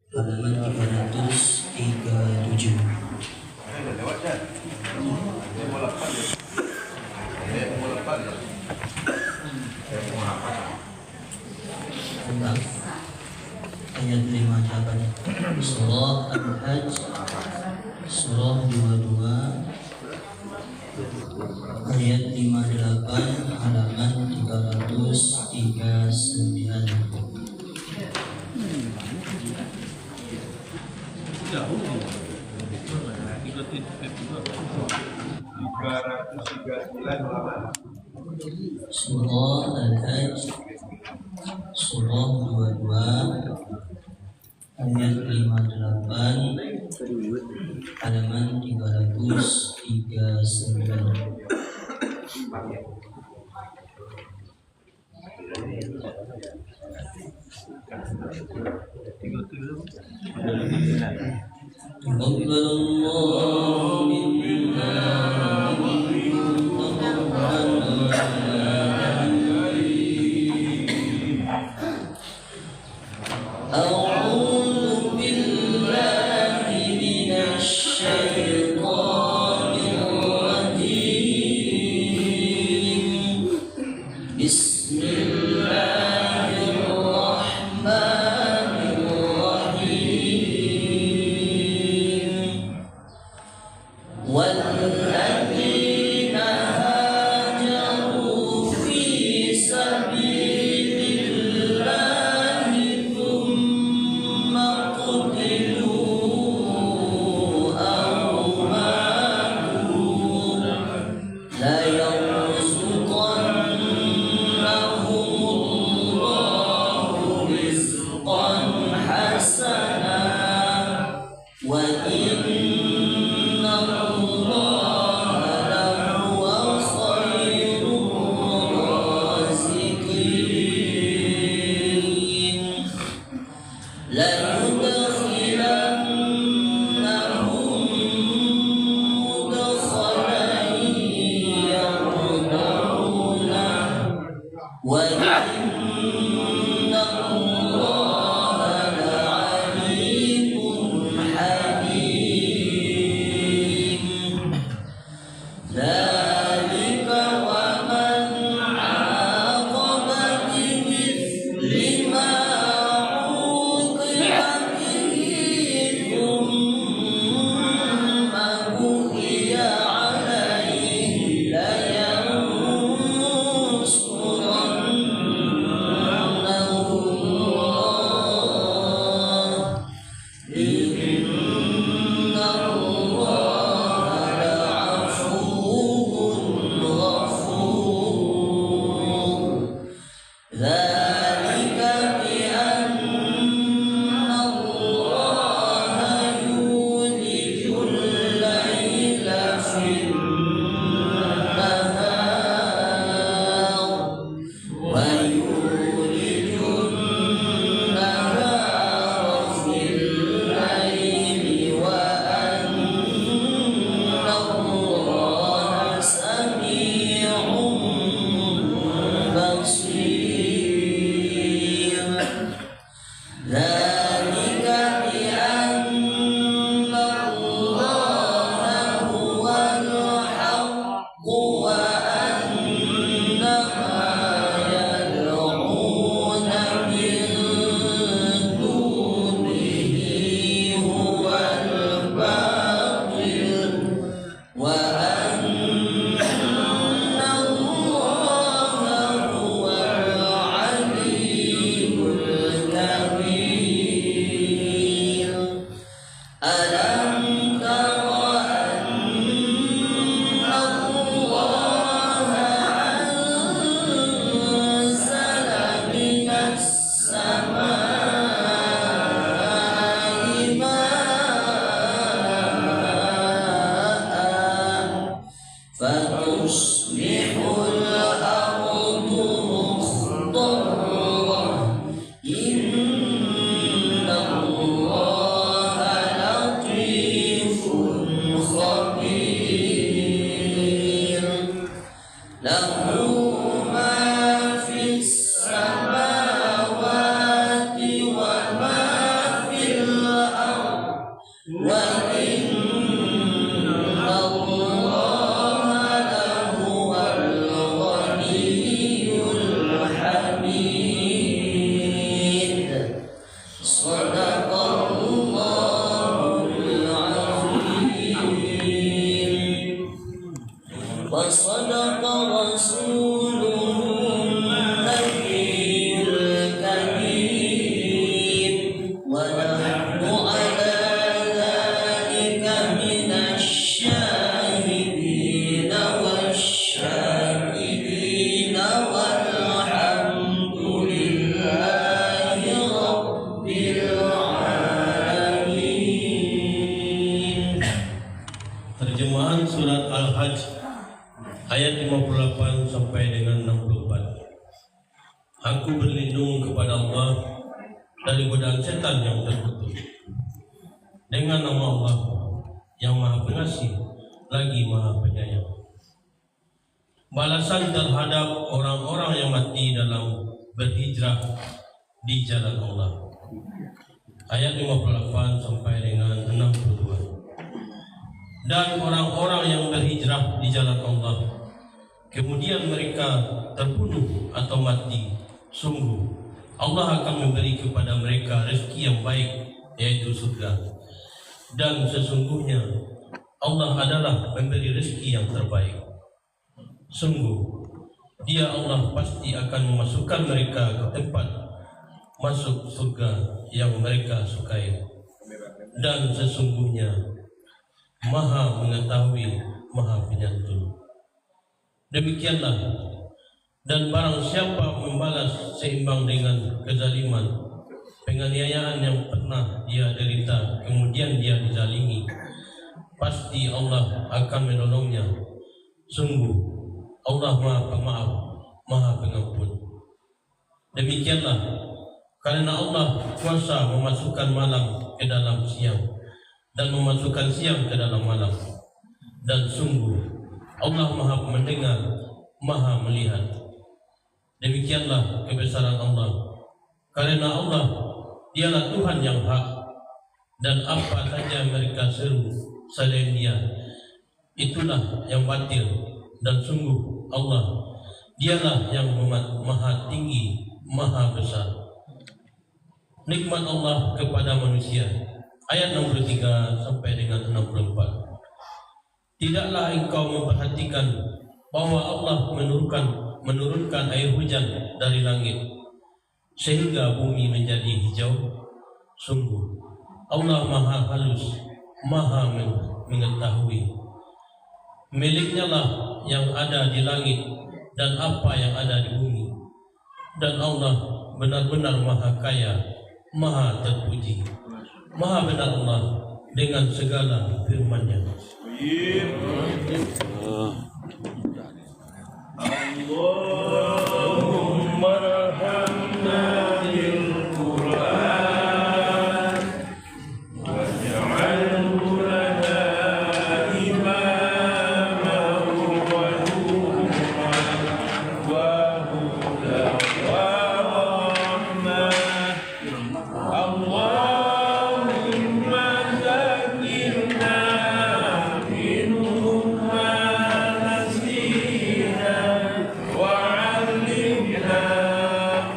halaman 337. Tentang ayat 5 jawabannya. Surah Al-Hajj surah 22 ayat 58 halaman 339. Surah Al-Hajj surah 22 ayat 58 halaman 339. Allahu minna a'udzu billahi minasy syaithanir rajim. Bismillahirrahmanirrahim. والذين هاجروا في سبيل الله ثم قتلوا أو ماتوا ليرزقنهم الله رزقا حسنا وإن Sadaqallahul azim wa sadaqa rasuluhun nabiyul karim wa nahnu ala dhalika minasy syahidin wasyakirin walhamdulillahi rabbil alamin. Terjemahan surat Al-Hajj ayat 58 sampai dengan 64. Aku berlindung kepada Allah dari godaan setan yang terkutuk. Dengan nama Allah yang Maha Pengasih lagi Maha Penyayang. Balasan terhadap orang-orang yang mati dalam berhijrah di jalan Allah. Ayat 58 sampai dengan 62. Dan orang-orang yang berhijrah di jalan Allah, kemudian mereka terbunuh atau mati, sungguh Allah akan memberi kepada mereka rezeki yang baik, yaitu surga. Dan sesungguhnya Allah adalah memberi rezeki yang terbaik. Sungguh Dia Allah pasti akan memasukkan mereka ke tempat masuk surga yang mereka sukai. Dan sesungguhnya Maha mengetahui, Maha penyantun. Demikianlah, dan barang siapa membalas seimbang dengan kezaliman, penganiayaan yang pernah dia derita, kemudian dia dizalimi, pasti Allah akan menolongnya. Sungguh Allah Maha Pemaaf, Maha Pengampun. Demikianlah, karena Allah kuasa memasukkan malam ke dalam siang dan memasukkan siang ke dalam malam. Dan sungguh Allah Maha mendengar, Maha melihat. Demikianlah kebesaran Allah. Karena Allah Dialah Tuhan yang hak, dan apa saja mereka seru selain Dia, itulah yang batil. Dan sungguh Allah Dialah yang Maha tinggi, Maha besar. Nikmat Allah kepada manusia. Ayat 63 sampai dengan 64. Tidaklah engkau memperhatikan bahwa Allah menurunkan air hujan dari langit sehingga bumi menjadi hijau? Sungguh Allah Maha halus, Maha mengetahui. Miliknya lah yang ada di langit dan apa yang ada di bumi. Dan Allah benar-benar Maha kaya, Maha terpuji. Maha benar Allah dengan segala firman-Nya. Allahumma rahamna bil Qur'an waj'alhu lana imaman wa nuran wa hudan wa rahmah. Allahumma zakirna minhu ma nasina wa 'allimna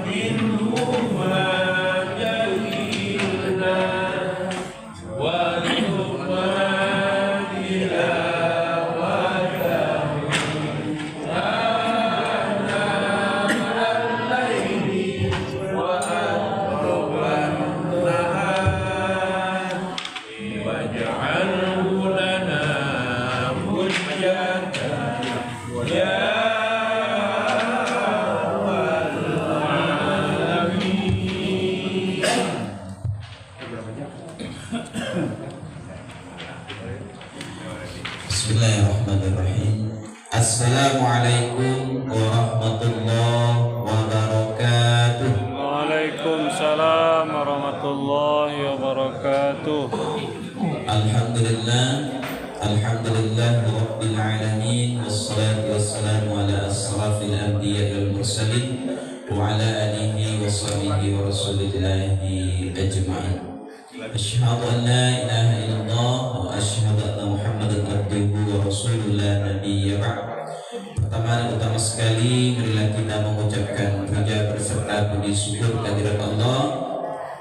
minhu ma jahilna wa rzuqna tilawatahu ana al-laili wa atrafan nahar waj'alhu lana hujjatan ya rabbal alamin. Bismillahirrahmanirrahim. Assalamualaikum warahmatullahi wabarakatuh. Waalaikumsalam warahmatullahi wabarakatuh. Alhamdulillah, alhamdulillah rabbil alamin, wassalatu wassalamu ala asrafil anbiya wal mursalin wa ala alihi wa sahbihi wa rasulillahi ajma'in. Asyhadu an la ilaha illallah wa asyhadu anna Muhammadan abduhu wa rasuluhu la nabiyya ba'd. Pertama dan utama sekali, marilah kita mengucapkan puja berserta puji syukur kehadirat Allah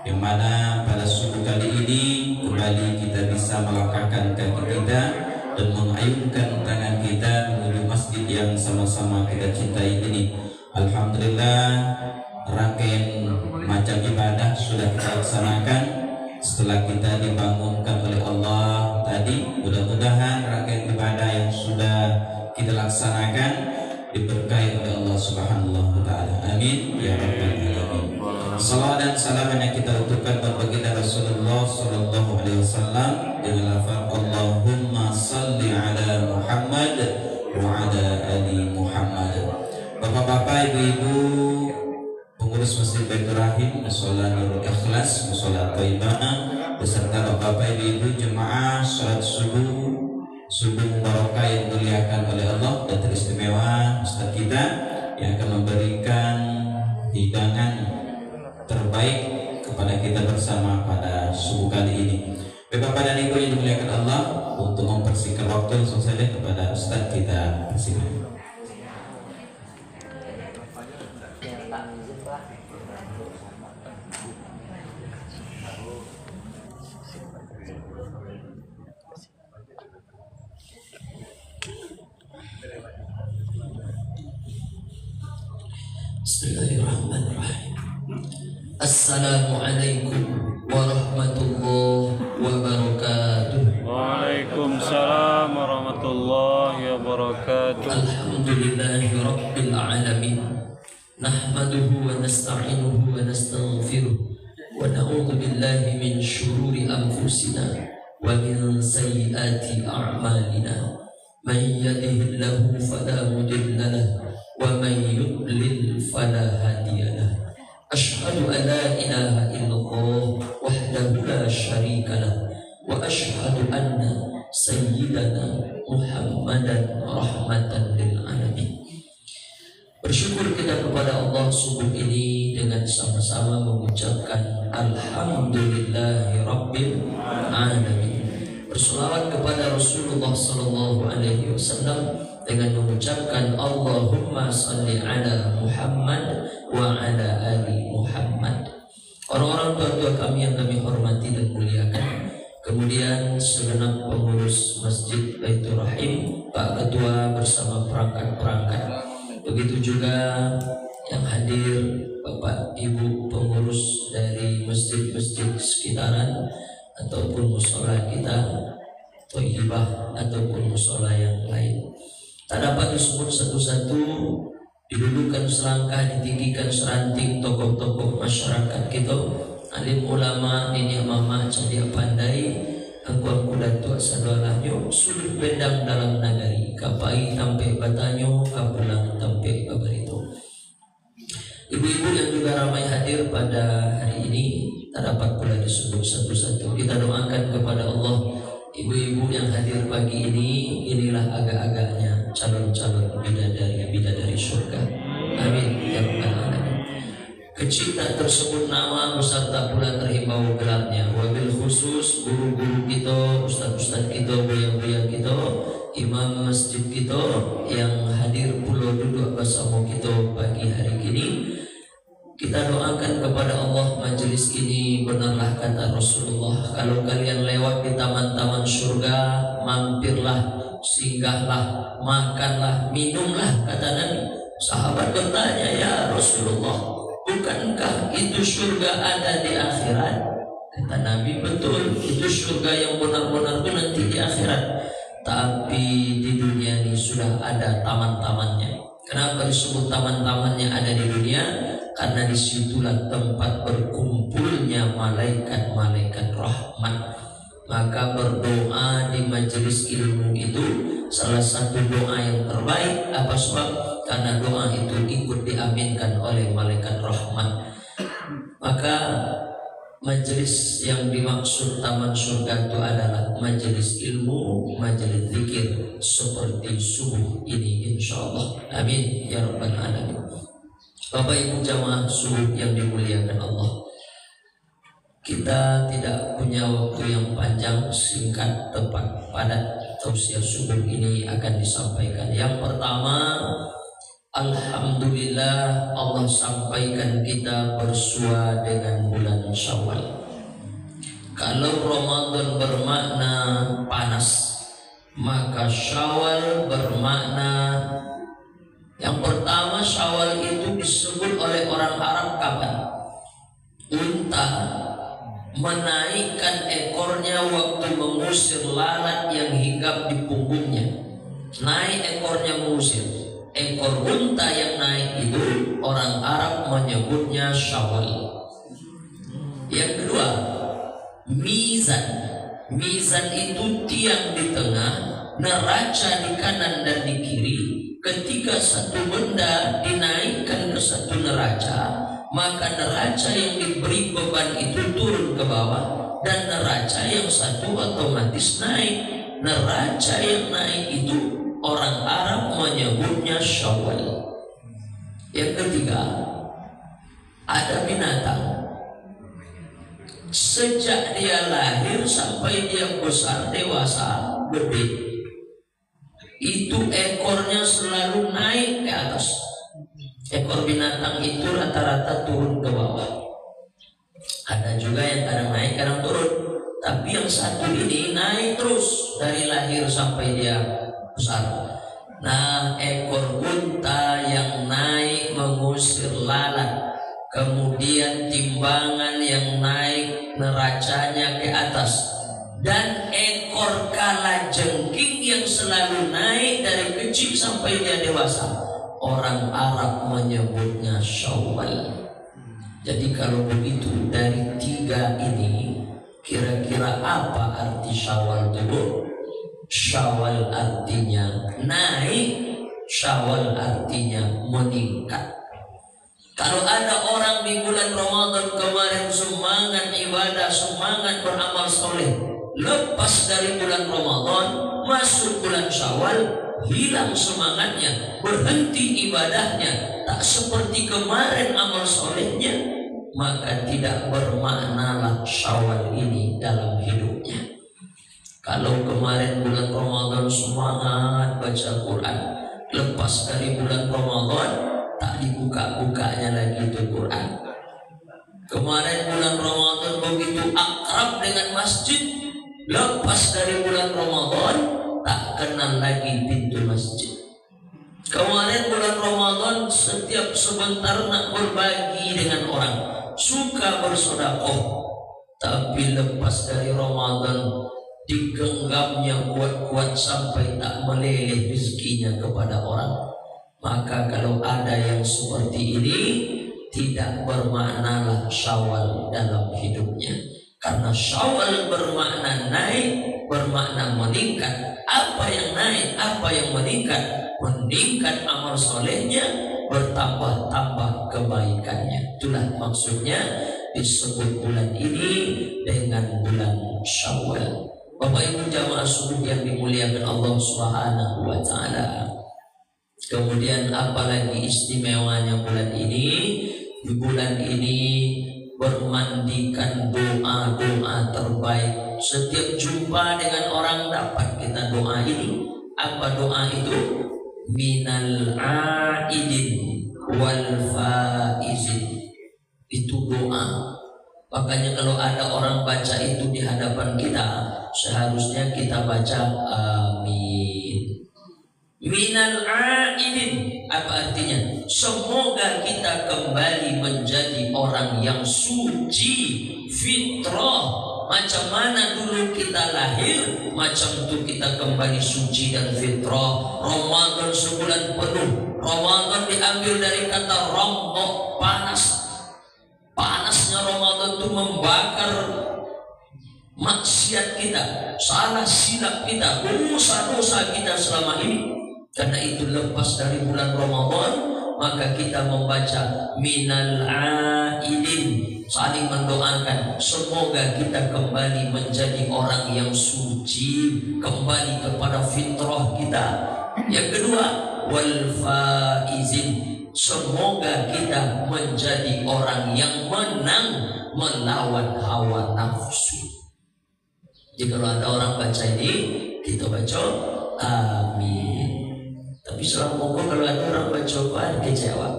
yang mana pada subuh kali ini kembali kita bisa melangkahkan kaki kita dan mengayunkan tangan kita menuju masjid yang sama-sama kita cintai ini. Alhamdulillah, rangkaian macam ibadah sudah kita laksanakan setelah kita dibangunkan oleh Allah tadi. Mudah-mudahan rangkaian ibadah yang sudah kita laksanakan diberkahi oleh Allah Subhanahu wa taala. Amin ya rabbal alamin. Salawat dan salam yang kita ucapkan buat baginda Rasulullah sallallahu alaihi wasallam dengan lafaz Allahumma salli ala Muhammad wa ala ali Muhammad. Bapak-bapak, ibu-ibu, pengurus Masjid Baitur Rahim, Mushola Nurul Ikhlas, Mushola Thayyibah, beserta bapak-bapak, ibu-ibu jemaah salat subuh barokah yang dimuliakan oleh Allah dan teristimewa Ustaz kita yang akan memberikan hidangan terbaik kepada kita bersama pada subuh kali ini. Bapak dan Ibu yang dimuliakan Allah, untuk mempersingkat waktu langsung saja kepada Ustaz kita persilakan. Bismillahirrahmanirrahim. Assalamualaikum warahmatullahi wabarakatuh. Waalaikumsalam warahmatullahi wabarakatuh. Alhamdulillahi rabbil alamin. Nahmaduhu wa nasta'inuhu wa nastaghfiruh wa na'udzu billahi min syururi anfusina wa min sayyiati a'malina. Man yahdihillahu fala mudilla lahu wa man yudlil fala hadiya lahu. Asyhadu an la ilaha illallah wahdahu la syarika lahu wa asyhadu anna sayyidana Muhammadan rahmatan lil alamin. Bersyukur kita kepada Allah subuh ini dengan sama-sama mengucapkan alhamdulillahi rabbil alamin. Berselawat kepada Rasulullah sallallahu alaihi wasallam dengan mengucapkan Allahumma salli ala Muhammad wa ala ali Muhammad. Orang-orang tua-tua kami yang kami hormati dan muliakan, kemudian segenap pengurus Masjid Baitur Rahim, Pak Ketua bersama perangkat-perangkat, begitu juga yang hadir Bapak Ibu pengurus dari masjid-masjid sekitaran ataupun mushola kita Thayyibah ataupun mushola yang lain. Tak dapat disebut satu-satu, didudukan selangkah, ditinggikan seranting tokoh-tokoh masyarakat kita, alim ulama, nini mama, cadia pandai, angkuan kuda tua sadolahnya, sudut bendang dalam nagari, kapai tampe batanyo, kapulang tampe babarito. Ibu-ibu yang juga ramai hadir pada hari ini, tak dapat pula disebut satu-satu. Kita doakan kepada Allah, ibu-ibu yang hadir pagi ini, inilah agak-agaknya calon-calon bidadari surga. Amin ya rabbal alamin. Kecil tak tersebut nama beserta pula terhimbau gelarnya. Wabil khusus guru-guru kita, ustaz-ustaz kita, buyang-buyang kita, imam masjid kita yang hadir pula duduk bersama kita pagi hari ini. Kita doakan kepada Allah, majelis ini benarlah kata Rasulullah, kalau kalian lewat di taman-taman surga, mampirlah, singgahlah, makanlah, minumlah, kata Nabi. Sahabat bertanya, ya Rasulullah, bukankah itu surga ada di akhirat? Kata Nabi, betul, itu surga yang benar-benar itu nanti di akhirat. Tapi di dunia ini sudah ada taman-tamannya. Kenapa disebut taman-tamannya ada di dunia? Karena disitulah tempat berkumpulnya malaikat-malaikat rahmat. Maka berdoa di majelis ilmu itu salah satu doa yang terbaik. Apa sebab? Karena doa itu ikut diaminkan oleh malaikat rahmat. Maka majelis yang dimaksud taman surga itu adalah majelis ilmu, majelis zikir seperti subuh ini insyaallah. Amin ya rabbal alamin. Bapak Ibu jamaah subuh yang dimuliakan Allah, kita tidak punya waktu yang panjang, singkat, tepat, padat. Tausiah subuh ini akan disampaikan. Yang pertama, Alhamdulillah Allah sampaikan kita bersua dengan bulan Syawal. Kalau Ramadan bermakna panas, maka Syawal bermakna yang pertama. Syawal itu disebut oleh orang Arab kapan? Unta menaikkan ekornya waktu mengusir lalat yang hinggap di punggungnya. Naik ekornya mengusir. Ekor unta yang naik itu orang Arab menyebutnya Syawal. Yang kedua, mizan. Mizan itu tiang di tengah, neraca di kanan dan di kiri. Ketika satu benda dinaikkan ke satu neraca, maka neraca yang diberi beban itu turun ke bawah, dan neraca yang satu otomatis naik. Neraca yang naik itu orang Arab menyebutnya Syawal. Yang ketiga, ada binatang. Sejak dia lahir sampai dia besar, dewasa, gede, itu ekornya selalu naik ke atas. Ekor binatang itu rata-rata turun ke bawah. Ada juga yang kadang naik, kadang turun. Tapi yang satu ini naik terus dari lahir sampai dia besar. Nah, ekor unta yang naik mengusir lalat, kemudian timbangan yang naik neracanya ke atas, dan ekor kalajengking yang selalu naik dari kecil sampai dia dewasa, orang Arab menyebutnya Syawal. Jadi kalau begitu, dari tiga ini kira-kira apa arti Syawal itu? Syawal artinya naik, Syawal artinya meningkat. Kalau ada orang di bulan Ramadan kemarin semangat ibadah, semangat beramal soleh, lepas dari bulan Ramadan masuk bulan Syawal, hilang semangatnya, berhenti ibadahnya, tak seperti kemarin amal solehnya, maka tidak bermaknalah Syawal ini dalam hidupnya. Kalau kemarin bulan Ramadan semangat baca Quran, lepas dari bulan Ramadan tak dibuka-bukanya lagi itu Quran. Kemarin bulan Ramadan begitu akrab dengan masjid, lepas dari bulan Ramadan tak kenal lagi pintu masjid. Kemarin bulan Ramadan setiap sebentar nak berbagi dengan orang, suka bersedekah, tapi lepas dari Ramadan digenggamnya kuat-kuat sampai tak meleleh rezekinya kepada orang. Maka kalau ada yang seperti ini, tidak bermaknalah Syawal dalam hidupnya. Karena Syawal bermakna naik, bermakna meningkat. Apa yang naik, apa yang meningkat? Meningkat amal solehnya, bertambah-tambah kebaikannya. Itulah maksudnya disebut bulan ini dengan bulan Syawal. Bapak Ibu jamaah subuh yang dimuliakan Allah Subhanahu wa Ta'ala. Kemudian apalagi istimewanya bulan ini? Di bulan ini bermandikan doa-doa terbaik. Setiap jumpa dengan orang dapat kita doa ini. Apa doa itu? Minal aidin wal faizin. Itu doa. Makanya kalau ada orang baca itu di hadapan kita, seharusnya kita baca amin. Minal aidin, apa artinya? Semoga kita kembali menjadi orang yang suci, fitrah. Macam mana dulu kita lahir, macam itu kita kembali suci dan fitrah. Ramadan sebulan penuh. Ramadan diambil dari kata ramdok, panas. Panasnya Ramadan itu membakar maksiat kita, salah silap kita, dosa-dosa kita selama ini. Karena itu lepas dari bulan Ramadan, maka kita membaca minal aidin, saling mendoakan semoga kita kembali menjadi orang yang suci, kembali kepada fitrah kita. Yang kedua, wal faizin, semoga kita menjadi orang yang menang melawan hawa nafsu. Jadi kalau ada orang baca ini, kita baca amin. Tapi selama kalau ada orang baca Quran kecewa.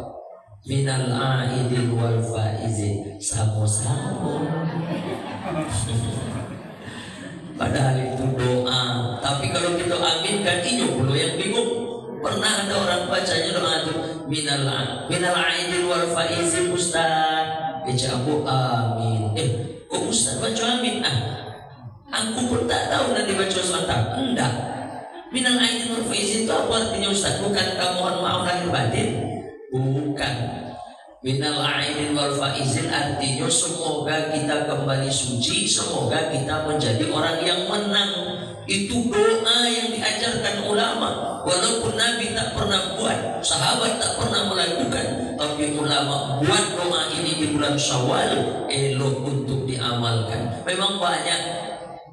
Minal aidin wal faizin, sama-sama. Padahal itu doa. Tapi kalau kita aminkan ini pula yang bingung. Pernah ada orang bacanya doa itu minal aidin wal faizin Ustaz. Baca aku amin. Kok Ustaz baca amin? Aku pun tak tahu nanti baca sebentar. Enggak. Minal aidin wal faizin itu apa artinya Ustaz? Bukankah mohon maaf lahir batin? Bukan. Minal aidin wal faizin artinya semoga kita kembali suci, semoga kita menjadi orang yang menang. Itu doa yang diajarkan ulama. Walaupun Nabi tak pernah buat, sahabat tak pernah melakukan, tapi ulama buat doa ini di bulan Syawal, elok untuk diamalkan. Memang banyak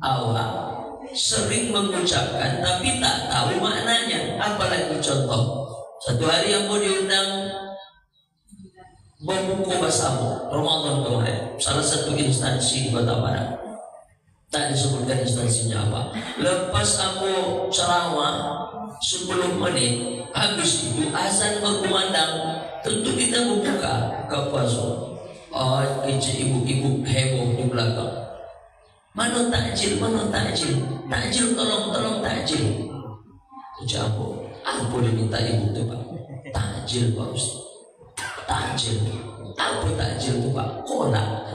awam sering mengucapkan tapi tak tahu maknanya. Apalagi contoh, satu hari yang mau diundang membuku bersama Ramadan kemarin, salah satu instansi di Kota Padang, tak disebutkan instansinya apa. Lepas aku ceramah 10 menit, habis itu azan berkumandang, tentu kita membuka ke puasa. Kecil ibu-ibu heboh di belakang. Mana takjil, mana takjil? Takjil, tolong takjil. Ucap aku diminta ibu tu Pak. Takjil Pak Ustaz. Takjil. Apa takjil tu Pak? Kolak.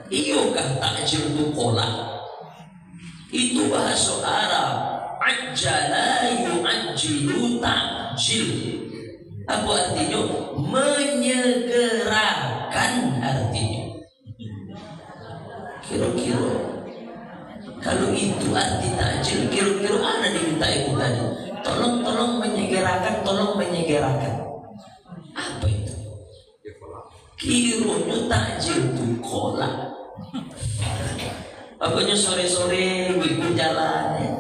Iyokah takjil tu kolak? Itu bahasa Arab. Ajjala yu'ajjilu takjil. Apa artinya? Menyegerakan artinya. Kira-kira kalau itu arti takjil, kira-kira ada diminta ibu tadi. Tolong menyegerakan, tolong menyegerakan. Apa itu? Kiranya takjil itu kolak. Pokoknya sore-sore ibu jalan ya,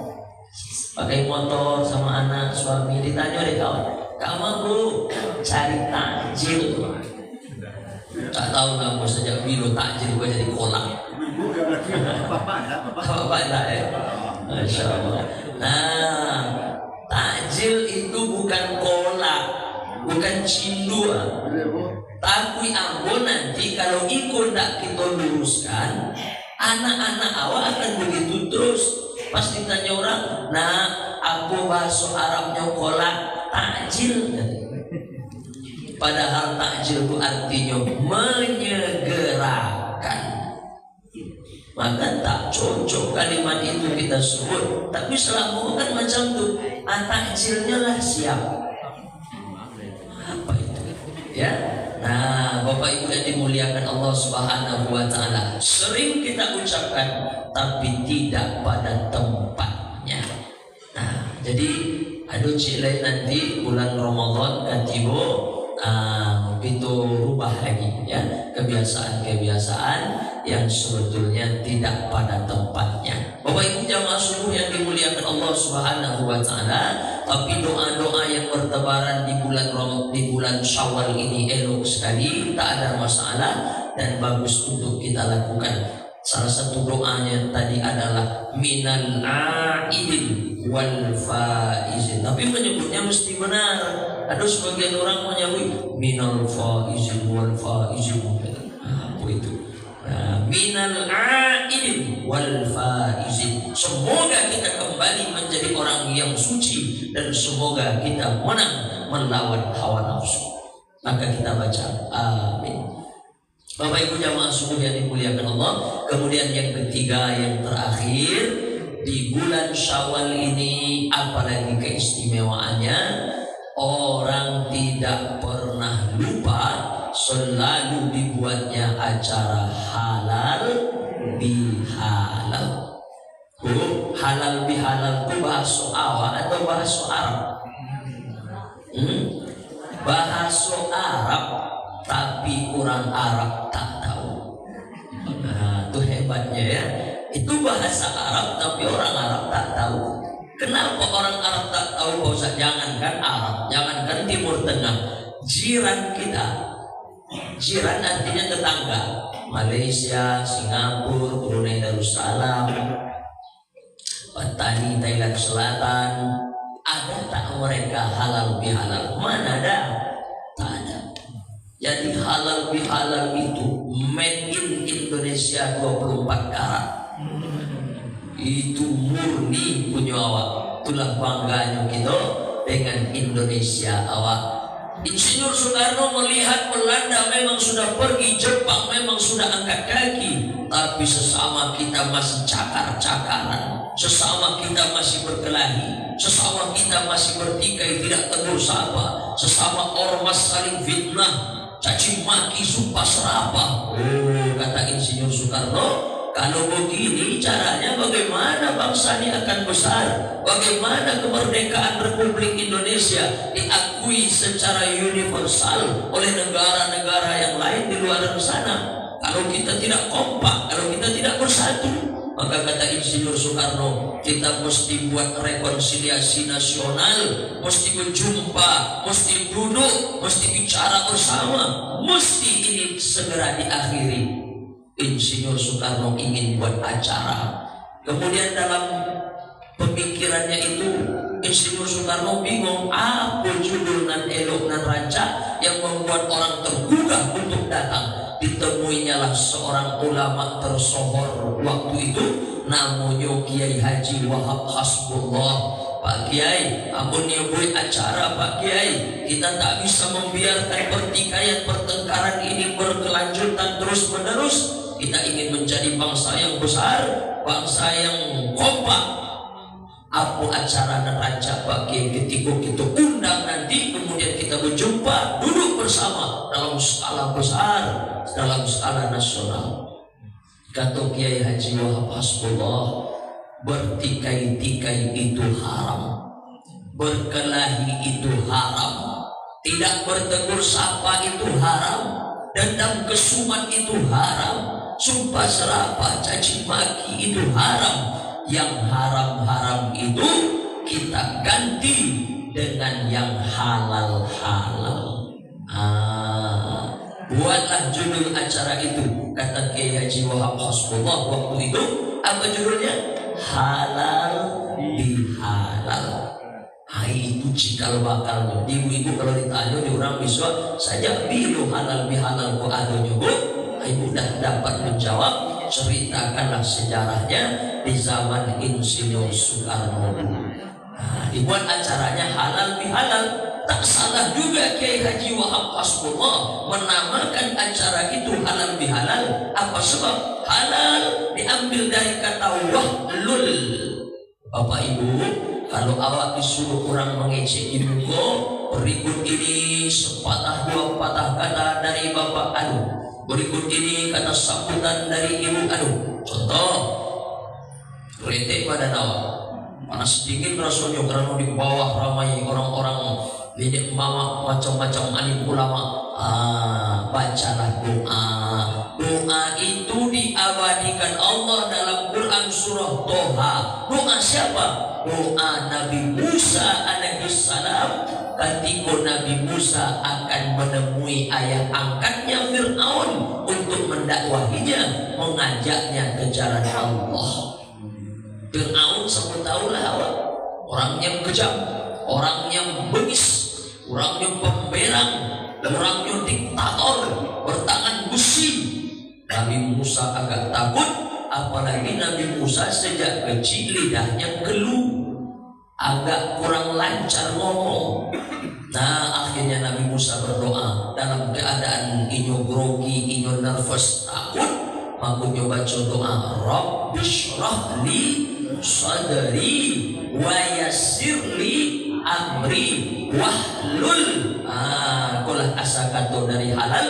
pakai motor sama anak suami, ditanya oleh kawan, kamu Bu cari takjil. Tak tahu kamu sejak bilu takjil gua jadi kolak. Bapak enggak ya? Masya Allah. Nah, takjil itu bukan kolak, bukan cindua. Tapi Ambo nanti kalau ikut tak kita luruskan, anak-anak awak akan begitu terus. Pas ditanya orang, nah aku bahasa Arabnya kolak takjil. Padahal takjil itu artinya menyegerakan. Maka tak cocok kalimat itu kita sebut. Tapi selama kan macam tu, takjilnya lah siap. Apa itu? Ya. Nah, Bapak Ibu yang dimuliakan Allah Subhanahu wa taala, sering kita ucapkan tapi tidak pada tempatnya. Nah, jadi ada cilai nanti bulan Ramadan kan tiba, itu rubah lagi ya, kebiasaan-kebiasaan yang sebetulnya tidak pada tempatnya. Bapak Ibu jamaah subuh yang dimuliakan Allah Subhanahu wa taala, tapi doa-doa yang bertebaran di bulan Syawal ini elok sekali, tak ada masalah dan bagus untuk kita lakukan. Salah satu doanya tadi adalah minal aidin wal faizin. Tapi menyebutnya mesti benar. Ada sebagian orang menyebut minal faizin wal faizin. Apa itu? Minal aidin wal faizin. Semoga kita kembali menjadi orang yang suci dan semoga kita menang melawan hawa nafsu. Maka kita baca amin. Bapak Ibu jamaah subuh yang dimuliakan Allah. Kemudian yang ketiga, yang terakhir, di bulan Syawal ini apalagi keistimewaannya, orang tidak pernah lupa, selalu dibuatnya acara halal bihalal. Halal bihalal itu bahasa awak atau bahasa Arab? Bahasa Arab, tapi orang Arab tak tahu. Nah, itu hebatnya ya. Itu bahasa Arab tapi orang Arab tak tahu. Kenapa orang Arab tak tahu? Bahasa jangankan Arab, jangankan Timur Tengah, jiran kita. Jiran artinya tetangga. Malaysia, Singapura, Brunei Darussalam, Patani, Thailand Selatan, Ada tak mereka halal bihalal? Mana ada? Tak ada. Jadi halal bihalal itu made in Indonesia 24 karat. Itu murni punya awak. Itulah bangganya kita dengan Indonesia awak. Insinyur Soekarno melihat Belanda memang sudah pergi, Jepang memang sudah angkat kaki, tapi sesama kita masih cakar-cakaran, sesama kita masih berkelahi, sesama kita masih bertikai tidak tegur sapa, sesama ormas saling fitnah, caci maki, sumpah serapah. Kata Insinyur Soekarno, kalau begini caranya bagaimana bangsa ini akan besar? Bagaimana kemerdekaan Republik Indonesia diakui secara universal oleh negara-negara yang lain di luar sana? Kalau kita tidak kompak, kalau kita tidak bersatu, maka kata Insinyur Soekarno, kita mesti buat rekonsiliasi nasional, mesti berjumpa, mesti duduk, mesti bicara bersama, mesti ini segera diakhiri. Insinyur Soekarno ingin buat acara. Kemudian dalam pemikirannya itu Insinyur Soekarno bingung apa judul nan elok nan rancak yang membuat orang tergugah untuk datang. Ditemuinya lah seorang ulama tersohor waktu itu, namanya Kiai Haji Wahab Hasbullah. Pak Kiai, ampun ya buat acara Pak Kiai, kita tak bisa membiarkan pertikaian pertengkaran ini berkelanjutan terus menerus. Kita ingin menjadi bangsa yang besar, bangsa yang kompak. Apa acara neraca Pak Kiai ketika kita undang nanti, kemudian kita berjumpa, duduk bersama dalam skala besar, dalam skala nasional. Kata Kiai Haji Wahab Hasbullah, bertikai-tikai itu haram, berkelahi itu haram, tidak bertegur sapa itu haram, dendam kesumat itu haram, sumpah serapah, caci maki itu haram. Yang haram-haram itu kita ganti dengan yang halal-halal. Buatlah judul acara itu, kata Kiai Haji Wahab Hasbullah waktu itu. Apa judulnya? Halal bihalal. Itu cikal bakalnya. Ibu-ibu kalau ditanya di orang bisa saja bilu halal bihalal ku adanya bu. Ibu dah dapat menjawab. Ceritakanlah sejarahnya di zaman Insinyur Soekarno. Dibuat acaranya halal bihalal. Tak salah juga Kiai Haji Wahab Hasbullah menamakan acara itu halal bihalal. Apa sebab? Halal diambil dari kata wahlul. Bapak Ibu, kalau awak disuruh orang mengecek ibu, berikut ini sepatah dua patah kata dari Bapak anu, berikut ini kata sambutan dari Ibu anu. Contoh, retek pada nawa, panas dingin rasanya karena di bawah ramai orang-orang lidik mama macam-macam alim ulama. Bacalah doa. Doa itu diabadikan Allah dalam Quran surah Toha. Doa siapa? Doa Nabi Musa alaihissalam ketika Nabi Musa akan menemui ayah angkatnya Fir'aun untuk mendakwahinya, mengajaknya ke jalan Allah. Fir'aun semua tahulah awak, orang yang kejam, orang yang bengis, orang yang pemberang, orang yang diktator, bertangan besi. Nabi Musa agak takut, apalagi Nabi Musa sejak kecil lidahnya keluh, agak kurang lancar ngomong. Nah akhirnya Nabi Musa berdoa dalam keadaan inyo grogi, inyo nervous, takut. Makanya baca doa, Rabbi shrah li sadri wa yassir li amri wahlul. Kulah asa kata dari halal,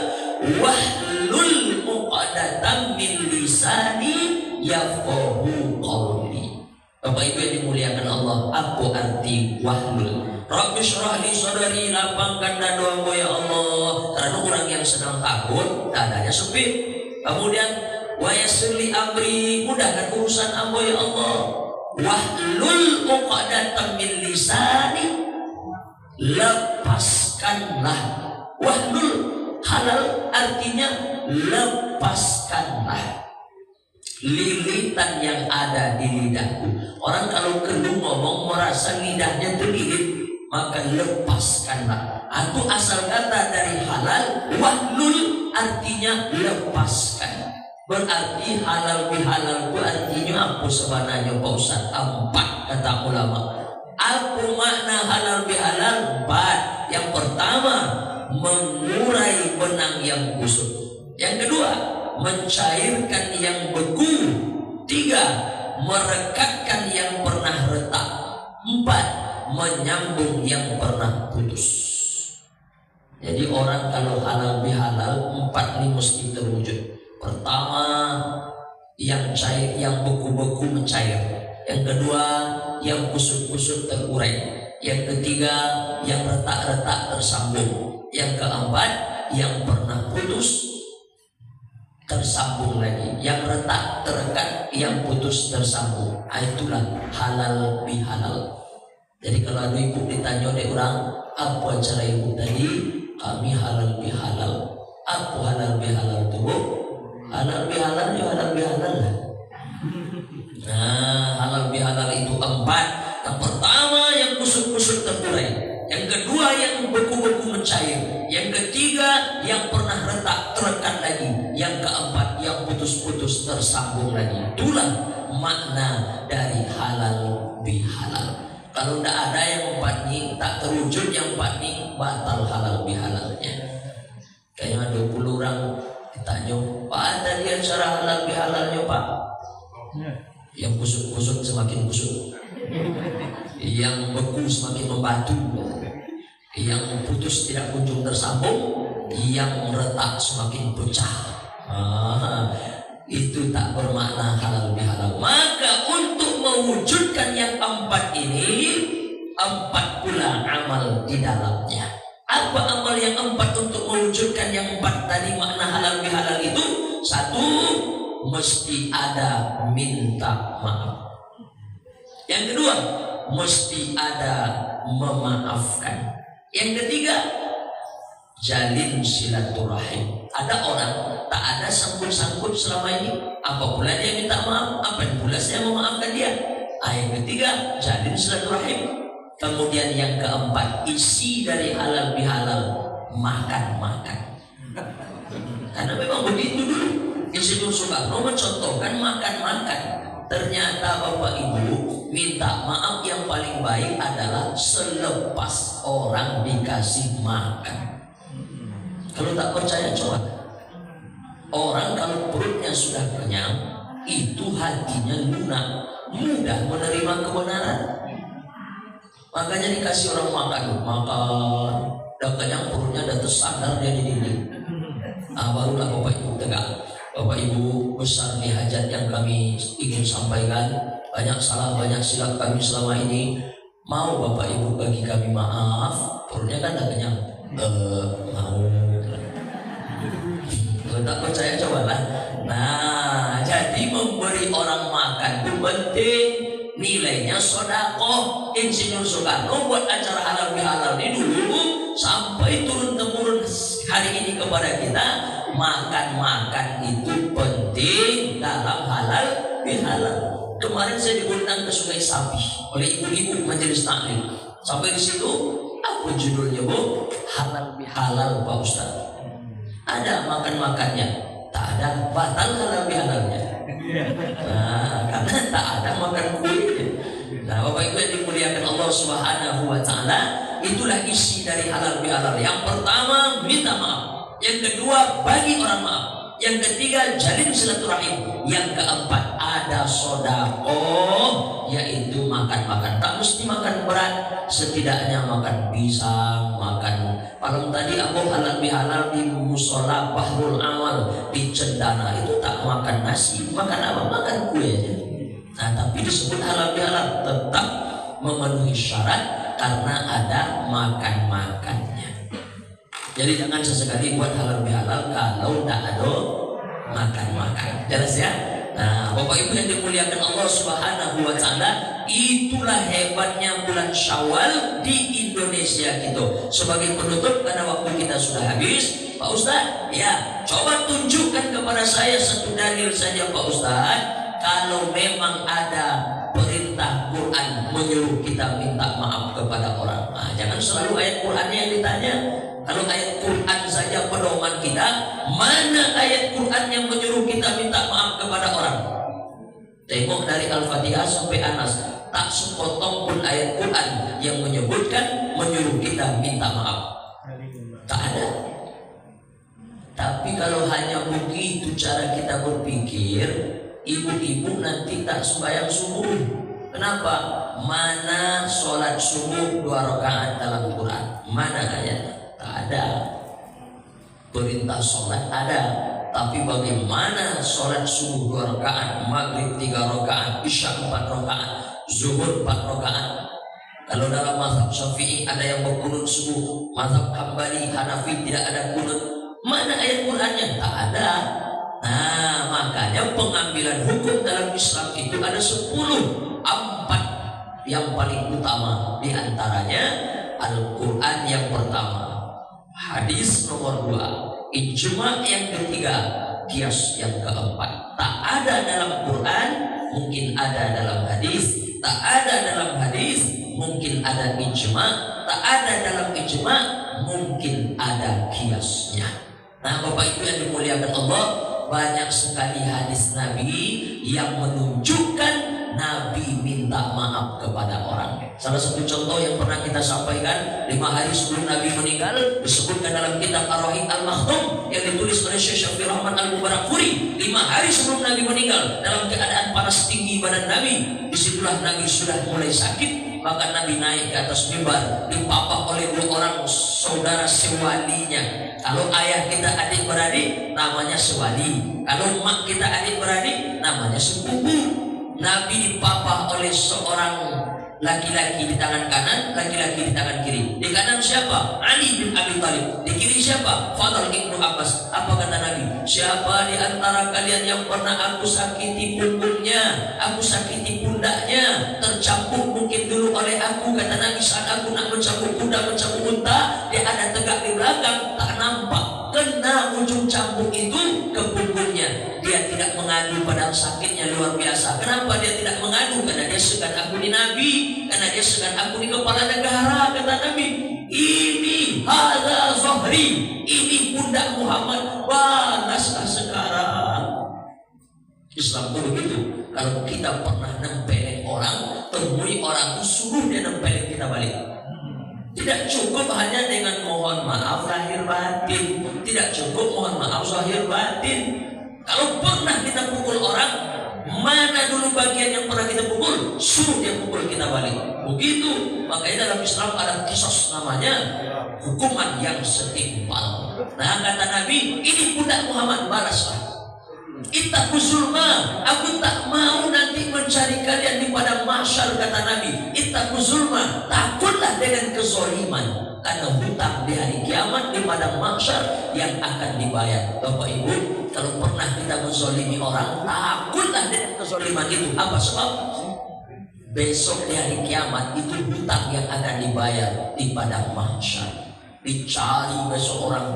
wahlul uqadatan min lisani yafqahu qawli. Bapak Ibu yang dimuliakan Allah, apa arti wahlul? Rabbi shrah li sadri, lapangkan dadaku ya Allah. Karena orang yang sedang takut dadanya sempit. Kemudian wa yassir li amri, mudahkan urusan aku ya Allah. Wahlul uqadatan min lisani, lepaskanlah. Wahlul halal artinya lepaskanlah. lilitan yang ada di lidahku. Orang kalau keluh ngomong merasa lidahnya terlilit, maka lepaskanlah. Aku asal kata dari halal, wahlul artinya lepaskan. Berarti halal bihalal itu artinya apa sebenarnya Pak Ustaz? 4 kata ulama. Apa makna halal bihalal? 4. Yang pertama, mengurai benang yang kusut. Yang kedua, mencairkan yang beku. 3. Merekatkan yang pernah retak. 4. Menyambung yang pernah putus. Jadi orang kalau halal bihalal 4 ini mesti terwujud. Pertama, yang cair, yang beku-beku mencair. Yang kedua, yang kusut-kusut terurai. Yang ketiga, yang retak-retak tersambung. Yang keempat, yang pernah putus tersambung lagi. Yang retak terekat, yang putus tersambung. Itulah halal bihalal. Jadi kalau ada ibu ditanya oleh orang, apa cara ibu tadi? Kami halal bihalal. Apa halal bihalal itu? Halal bihalal ya halal bihalal lah. Nah, halal bihalal itu 4. Yang pertama, yang kusut-kusut terurai. Yang kedua, yang beku-beku mencair. Yang ketiga, yang pernah retak terekat lagi. Yang keempat, yang putus-putus tersambung lagi. Itulah makna dari halal bihalal. Kalau tidak ada yang 4 ini, tak terwujud yang 4 ini, batal halal bihalalnya. Kayaknya 20 orang ditanya, Pak, tadi acara halal bihalalnya Pak? Yang kusut-kusut semakin kusut, yang beku semakin membatu, yang putus tidak kunjung tersambung, yang retak semakin pecah. Itu tak bermakna halal bihalal. Maka untuk mewujudkan yang 4 ini, 4 pula amal di dalamnya. Apa amal yang 4 untuk mewujudkan yang 4 tadi makna halal bihalal itu? 1, mesti ada minta maaf. Yang kedua, mesti ada memaafkan. Yang ketiga, jalin silaturahim. Ada orang tak ada sangkut-sangkut selama ini, apa pula dia minta maaf, apa pula saya memaafkan dia. Yang ketiga, jalin silaturahim. Kemudian yang keempat, isi dari halal bihalal, makan-makan. Karena memang begitu dulu. Insinyur Soekarno mencontohkan makan-makan. Ternyata Bapak Ibu, minta maaf yang paling baik adalah selepas orang dikasih makan. Kalau tak percaya coba. Orang kalau perutnya sudah kenyang, itu hatinya lunak, mudah menerima kebenaran. Makanya dikasih orang makan, udah kenyang perutnya udah tersadar dia di dinding. Barulah Bapak Ibu tegak. Bapak Ibu besar di hajat yang kami ingin sampaikan. Banyak salah, banyak silap kami selama ini. Mau Bapak Ibu bagi kami maaf, perutnya kan udah kenyang. Mau. Kalau tak percaya cobalah. Nah, jadi memberi orang makan itu penting. Nilainya sedekah. Insinyur Soekarno buat acara halal bihalal ini dulu sampai turun-temurun hari ini kepada kita. Makan-makan itu penting dalam halal bihalal. Kemarin saya diundang ke Sungai Sapi oleh ibu-ibu majelis taklim. Sampai di situ, apa judulnya Bu? Halal bihalal Pak Ustaz. Ada makan-makannya, tak ada batal halal bihalalnya. Nah, karena tak ada makan kuenya. Nah, Bapak Ibu yang dimuliakan Allah Subhanahu wa Ta'ala, itulah isi dari halal bihalal. Yang pertama, minta maaf. Yang kedua, bagi orang maaf. Yang ketiga, jalin silaturahim. Yang keempat, ada sedekah, yaitu makan-makan. Tak mesti makan berat, setidaknya makan pisang, makan. Kalau tadi aku halal bihalal di musola Bahrul Amal di Cendana itu tak makan nasi, makan apa? Makan kue aja. Nah, tapi disebut halal bihalal, tetap memenuhi syarat karena ada makan-makannya. Jadi jangan sesekali buat halal bihalal kalau tak ada makan-makan. Jelas ya? Nah, Bapak Ibu yang dimuliakan Allah Subhanahu wa Ta'ala, itulah hebatnya bulan Syawal di Indonesia gitu. Sebagai penutup karena waktu kita sudah habis, Pak Ustadz? Ya, coba tunjukkan kepada saya satu dalil saja Pak Ustadz. Kalau memang ada perintah Quran menyuruh kita minta maaf kepada orang. Nah, jangan selalu ayat Qurannya yang ditanya. Kalau ayat Quran saja pedoman kita, mana ayat Quran yang menyuruh kita minta maaf kepada orang? Tengok dari Al-Fatihah sampai Anas, tak sepotong pun ayat Quran yang menyebutkan menyuruh kita minta maaf. Tak ada. Tapi kalau hanya begitu cara kita berpikir, ibu-ibu nanti tak sembahyang subuh. Kenapa? Mana sholat subuh 2 rakaat dalam Quran? Mana ayatnya? Tak ada. Perintah sholat ada, tapi bagaimana sholat subuh 2 rakaat, maghrib 3 rakaat, isya 4 rakaat, zuhur 4 rakaat? Kalau dalam mazhab Syafi'i ada yang berkunut subuh, mazhab Hambali, Hanafi tidak ada kunut. Mana ayat Qurannya? Tak ada. Nah, makanya pengambilan hukum dalam Islam itu ada 10, 4 yang paling utama. Di antaranya Al-Quran yang pertama, hadis nomor 2, ijma yang ketiga, kias yang keempat. Tak ada dalam Quran, mungkin ada dalam hadis. Tak ada dalam hadis, mungkin ada ijma. Tak ada dalam ijma, mungkin ada kiasnya. Nah, Bapak Ibu yang dimuliakan Allah, banyak sekali hadis Nabi yang menunjukkan Nabi minta maaf kepada orang. Salah satu contoh yang pernah kita sampaikan, 5 hari sebelum Nabi meninggal, disebutkan dalam kitab Ar-Rahim Al-Maktum yang ditulis oleh Syekh Syafi'i Rahman Al-Mubarakfuri. 5 hari sebelum Nabi meninggal, dalam keadaan panas tinggi badan Nabi, disitulah Nabi sudah mulai sakit. Maka Nabi naik ke atas mimbar, dipapah oleh 2 orang saudara sewalinya. Kalau ayah kita adik-beradik, namanya sewali. Kalau mak kita adik-beradik, namanya sepupu. Nabi dipapah oleh seorang laki-laki di tangan kanan, laki-laki di tangan kiri. Di kanan siapa? Ali bin Abi Thalib. Di kiri siapa? Fadl ibnu Abbas. Apa kata Nabi? Siapa di antara kalian yang pernah aku sakiti punggungnya, aku sakiti pundaknya, tercambuk mungkin dulu oleh aku, kata Nabi, saat aku nak mencambuk kuda, mencambuk unta, dia ada tegak di belakang, tak nampak, kena ujung cambuk itu ke punggungnya. Dia tidak mengadu padahal sakitnya luar biasa. Kenapa dia tidak mengadu? Karena dia segan aku di Nabi, karena dia segan aku di kepala negara, kata Nabi. Ini hadza zahri, ini pundak Muhammad, balaslah sekarang. Islam itu begitu. Kalau kita pernah nempelin orang, temui orang itu, suruh dia nempelin kita balik. Tidak cukup hanya dengan mohon maaf lahir batin, tidak cukup mohon maaf zahir batin. Kalau pernah kita pukul orang, mana dulu bagian yang pernah kita pukul, suruh dia pukul kita balik. Begitu. Makanya dalam Islam ada qisas, namanya hukuman yang setimpal. Nah, kata Nabi, ini pundak Muhammad, balaslah. Ittaqu zulma, aku tak mau nanti mencari kalian di padang mahsyar, kata Nabi. Ittaqu zulma, takutlah dengan kezaliman, karena hutang di hari kiamat di padang mahsyar yang akan dibayar. Bapak Ibu, kalau pernah kita menzalimi orang, takutlah dengan kezaliman itu. Apa sebab? Besok di hari kiamat itu hutang yang akan dibayar di padang mahsyar. Dicari besok orang.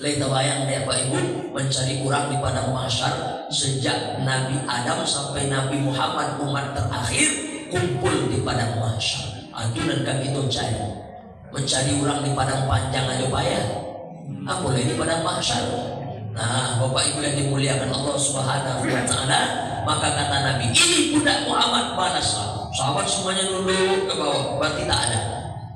Laita bayang deh Pak Ibu, mencari orang di padang mahsyar sejak Nabi Adam sampai Nabi Muhammad, umat terakhir, kumpul di padang mahsyar. Itu dan kita cari. Mencari orang di padang panjang aja payah, boleh di padang mahsyar. Nah, Bapak Ibu yang dimuliakan Allah Subhanahu wa Ta'ala, maka kata Nabi, ini budak Muhammad, balaslah. Sahabat semuanya duduk ke bawah, berarti tak ada.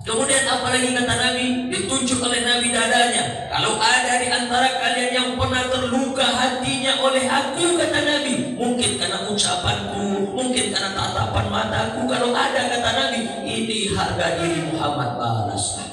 Kemudian apalagi kata Nabi, ditunjuk oleh Nabi dadanya. Kalau ada di antara kalian yang pernah terluka hatinya oleh aku, kata Nabi, mungkin karena ucapanku, mungkin karena tatapan mataku, kalau ada, kata Nabi, ini harga diri Muhammad, balaslah.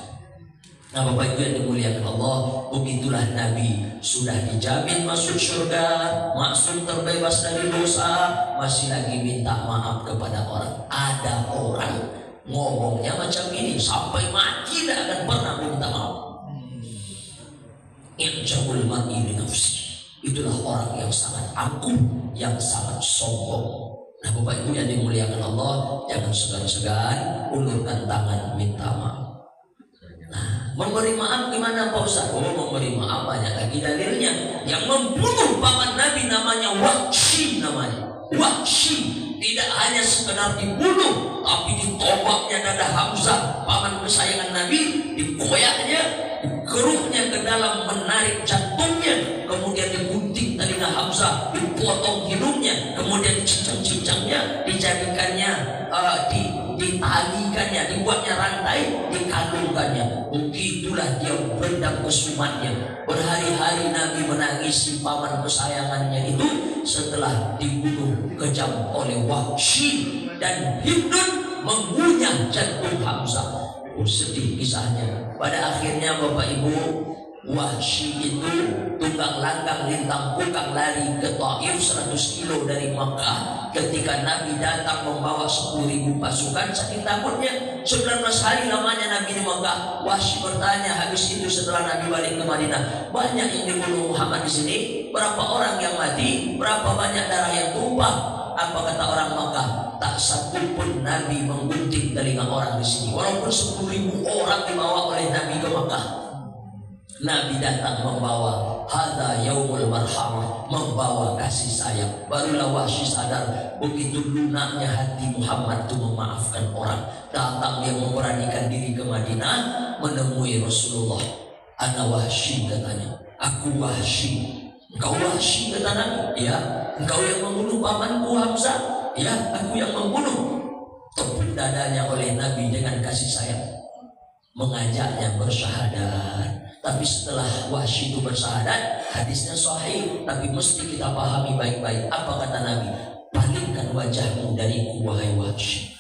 Nah, Bapak Ibu yang dimuliakan Allah, begitulah Nabi sudah dijamin masuk surga, maksum terbebas dari dosa, masih lagi minta maaf kepada orang. Ada orang ngomongnya macam ini, sampai mati tidak akan pernah minta maaf. Injabul mar'i bi nafsi, itulah orang yang sangat angkuh, yang sangat sombong. Nah, Bapak Ibu yang dimuliakan Allah, jangan segan-segan ulurkan tangan minta maaf. Nah, memberi maaf gimana Pak Ustaz? Oh, memberi maaf banyak lagi dalilnya. Yang membunuh paman Nabi namanya Wahsy namanya. Wahsy tidak hanya sekedar dibunuh, tapi ditobaknya dada Hamzah, paman kesayangan Nabi, dikoyaknya, dikeruknya ke dalam, menarik jantungnya, kemudian digunting telinga Hamzah, dipotong hidungnya, kemudian dicincang-cincangnya, dijadikannya, ditalikannya, dibuatnya rantai, dikalungkannya. Begitulah dia berendam kesumatnya. Berhari-hari Nabi menangisi paman kesayangannya itu setelah dibunuh kejam oleh Wahsy, dan Hindun mengunyah jantung Hamzah. Oh, sedih kisahnya. Pada akhirnya Bapak Ibu, Wahsy itu tunggang langgang lintang pukang lari ke Taif 100 kilo dari Makkah. Ketika Nabi datang membawa 10.000 pasukan, saking takutnya 19 hari lamanya Nabi di Makkah. Wahsy bertanya habis itu setelah Nabi balik ke Madinah, banyak yang dibunuh Muhammad di sini, berapa orang yang mati, berapa banyak darah yang tumpah? Apa kata orang Makkah? Tak satu pun Nabi menggunting telinga orang di sini, walaupun 10.000 orang dibawa oleh Nabi ke Makkah. Nabi datang membawa hadza yaumul marhamah, membawa kasih sayang. Barulah Wahsy sadar begitu lunaknya hati Muhammad itu memaafkan orang. Datang dia memberanikan diri ke Madinah menemui Rasulullah. Ana Wahsy katanya, aku Wahsy. Engkau Wahsy kata Nabi. Ya, engkau yang membunuh pamanku Hamzah. Ya, aku yang membunuh. Tepuk dadanya oleh Nabi dengan kasih sayang, mengajaknya bersyahadat. Tapi setelah Wahsy itu bersyahadat, hadisnya sahih, tapi mesti kita pahami baik-baik. Apa kata Nabi? Palingkan wajahmu dariku wahai Wahsy.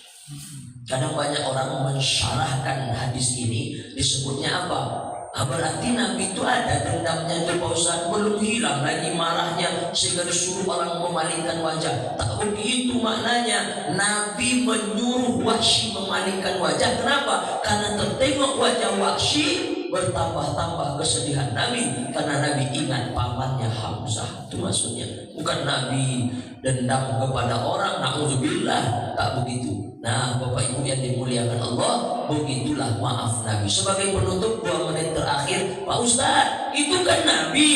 Kadang banyak orang mensyarahkan hadis ini, disebutnya apa? Berarti Nabi itu ada dendamnya itu Pak Ustaz, belum hilang lagi marahnya sehingga disuruh orang memalingkan wajah. Tak begitu maknanya. Nabi menyuruh Wahsy memalingkan wajah. Kenapa? Karena tertengok wajah Wahsy, bertambah-tambah kesedihan Nabi, karena Nabi ingat pamannya Hamzah. Itu maksudnya. Bukan Nabi dendam kepada orang, na'udzubillah, tak begitu. Nah, Bapak Ibu yang dimuliakan Allah, begitulah maaf Nabi. Sebagai penutup 2 menit terakhir, Pak Ustaz, itu kan Nabi,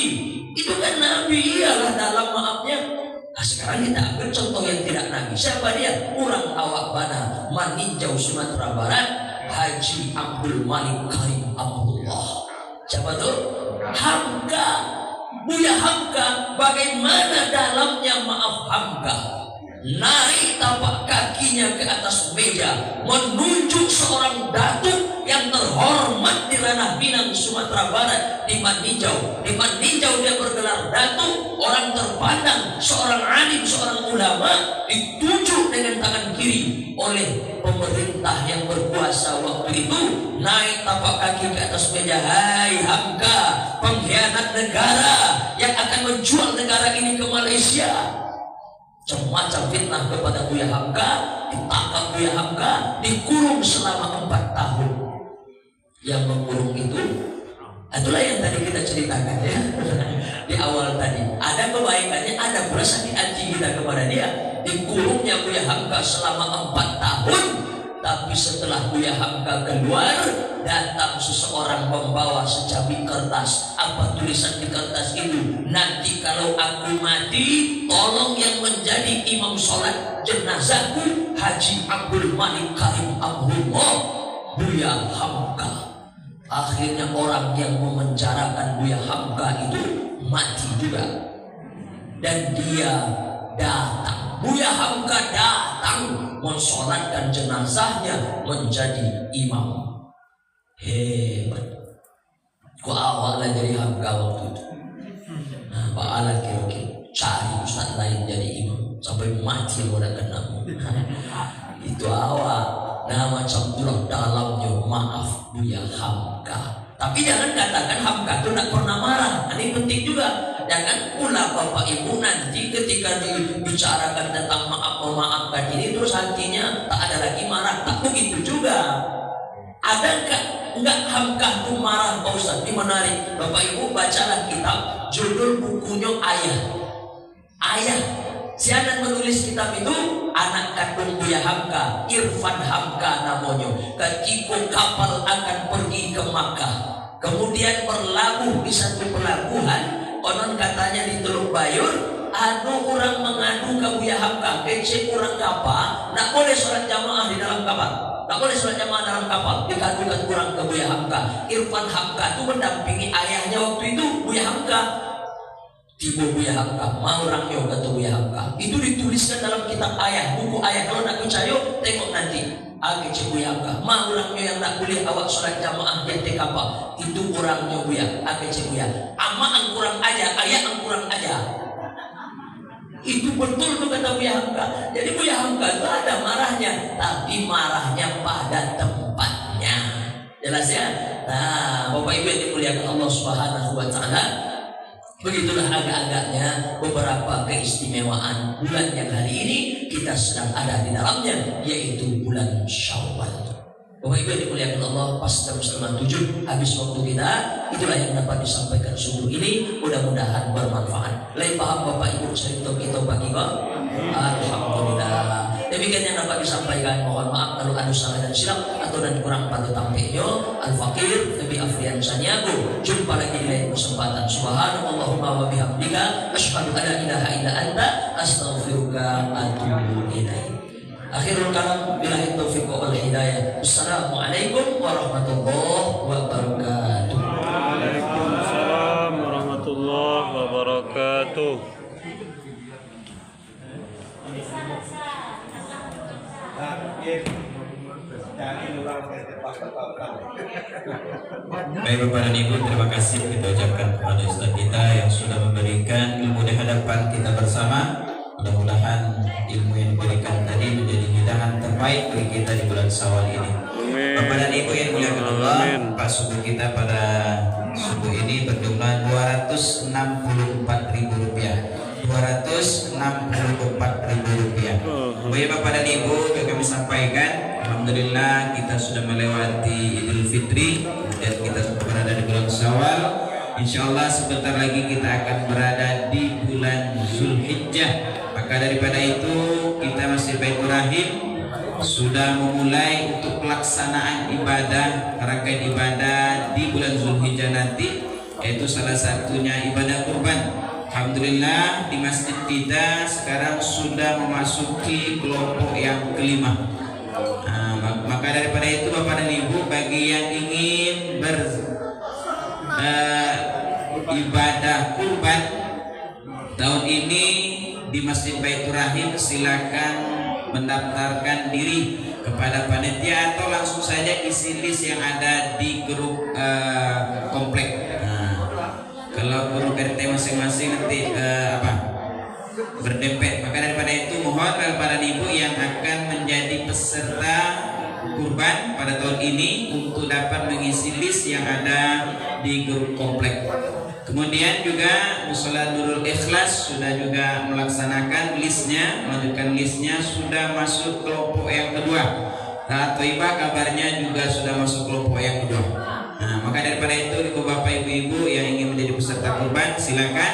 iyalah dalam maafnya. Nah, sekarang kita ambil contoh yang tidak Nabi. Siapa dia? Orang Awak Bana, Maninjau, Sumatera Barat, Haji Abdul Malik Karim Abdullah. Siapa tuh? Hamka, Buya Hamka. Bagaimana dalamnya maaf Hamka? Naik tapak kakinya ke atas meja, menunjuk seorang datuk yang terhormat di ranah Minang, Sumatera Barat, di Maninjau. Di Maninjau dia bergelar datuk, orang terpandang, seorang alim, seorang ulama, ditunjuk dengan tangan kiri oleh pemerintah yang berkuasa waktu itu. Naik tapak kaki ke atas meja, hai Hamka, pengkhianat negara yang akan menjual negara ini ke Malaysia. Semacam fitnah kepada Buya Hamka, ditangkap Buya Hamka, dikurung selama 4 tahun. Yang mengurung itu, itulah yang tadi kita ceritakan ya di awal tadi. Ada kebaikannya, ada pula sakit hati kita kepada dia. Dikurungnya Buya Hamka selama 4 tahun. Tapi setelah Buya Hamka keluar, datang seseorang membawa secabik kertas. Apa tulisan di kertas itu? Nanti kalau aku mati, tolong yang menjadi imam sholat jenazahku Haji Abdul Malik Karim Abdullah, Buya Hamka. Akhirnya orang yang memenjarakan Buya Hamka itu mati juga. Dan dia datang, Buya Hamka datang mensolatkan jenazahnya menjadi imam. Hebat. Ku awalnya jadi Hamka waktu itu. Nah, Pak Ala kira-kira cari ustaz lain jadi imam sampai mati orang kena. Itu awal. Nah, macam itulah dalamnya maaf Buya Hamka. Tapi jangan katakan Hamka itu tidak pernah marah. Ini penting juga. Jangan pula Bapak Ibu nanti ketika dibicarakan tentang maaf memaafkan ini terus hatinya tak ada lagi marah. Tak begitu juga. Adakah enggak Hamka itu marah Pak Ustaz? Ini menarik. Bapak Ibu bacalah kitab, judul bukunya Ayah. Ayah. Si anak menulis kitab itu anak kandung Bung Buya Hamka, Irfan Hamka namanya. Ketika kapal akan pergi ke Makkah, kemudian berlabuh di satu pelabuhan, konon katanya di Teluk Bayur, orang mengadu ke Buya Hamka, kece orang kapal, nak boleh sholat jamaah di dalam kapal. Tak boleh sholat jamaah dalam kapal. Dikadukan kurang ke Buya Hamka. Irfan Hamka itu mendampingi ayahnya waktu itu, Buya Hamka. Tiba Buya Hamka, mau orangnya kata Buya Hamka. Itu dituliskan dalam kitab ayah, buku ayah. Kalau nak percaya, tengok nanti. Agak Buya Hamka, mau orangnya yang nak boleh awak sholat jamaah di kapal. Itu orangnya Buya, agak Buya. Ama ang kurang aja, ayah ang kurang aja. Itu betul tuh kata Buya Hamka. Jadi Buya Hamka itu ada marahnya, tapi marahnya pada tempatnya. Jelas ya? Nah, Bapak Ibu yang dimuliakan Allah Subhanahu wa Ta'ala, begitulah agak-agaknya beberapa keistimewaan bulan yang hari ini kita sedang ada di dalamnya, yaitu bulan Syawal. Bapak Ibu yang dimuliakan Allah, pas jam 6:30 habis waktu kita. Itulah yang dapat disampaikan subuh ini. Mudah-mudahan bermanfaat. Lain paham Bapak Ibu cerita kita bagi kok? Alhamdulillah. Demikian yang dapat disampaikan. Mohon maaf kalau ada salah dan silap atau dan kurang patut tampilnya. Al-Fakir lebih Afrian Sanyago. Jumpa lagi di lain kesempatan. Subhanallahumma wa bihamdika asyhadu an la ilaha illa anta astaghfiruka wa atubu ilaik. Akhirul kalam billahi taufiq wal hidayah. Assalamualaikum warahmatullahi wabarakatuh. Waalaikumsalam warahmatullahi wabarakatuh. Baik Bapak dan Ibu, terima kasih kita ucapkan kepada Ustaz kita yang sudah memberikan ilmu di hadapan kita bersama. Mudah-mudahan ilmu yang diberikan tadi menjadi hidangan terbaik bagi kita di bulan Syawal ini. Amin. Bapak dan Ibu yang dimuliakan Allah, Amin. Pak subuh kita pada subuh ini berjumlah Rp264.000. Rp264.000. Baik Bapak dan Ibu, yang kami sampaikan, alhamdulillah kita sudah melewati Idul Fitri dan kita sudah berada di bulan Syawal. Insyaallah sebentar lagi kita akan berada di bulan Zulhijjah. Maka daripada itu kita masih Baitur Rahim sudah memulai untuk pelaksanaan ibadah, rangkaian ibadah di bulan Zulhijjah nanti, yaitu salah satunya ibadah kurban. Alhamdulillah di masjid kita sekarang sudah memasuki kelompok yang kelima. Maka daripada itu Bapak dan Ibu, bagi yang ingin ibadah kurban tahun ini di Masjid Baitur Rahim, silakan mendaftarkan diri kepada panitia atau langsung saja isi list yang ada di grup komplek. Kalau grup RT masing-masing nanti berdempet. Maka daripada itu mohon kepada ibu yang akan menjadi peserta kurban pada tahun ini untuk dapat mengisi list yang ada di grup komplek. Kemudian juga Mushola Nurul Ikhlas sudah juga melaksanakan listnya, melanjutkan listnya, sudah masuk kelompok yang kedua. Toibah kabarnya juga sudah masuk kelompok yang kedua. Maka daripada itu Bapak Ibu-ibu yang ingin menjadi peserta kurban, silakan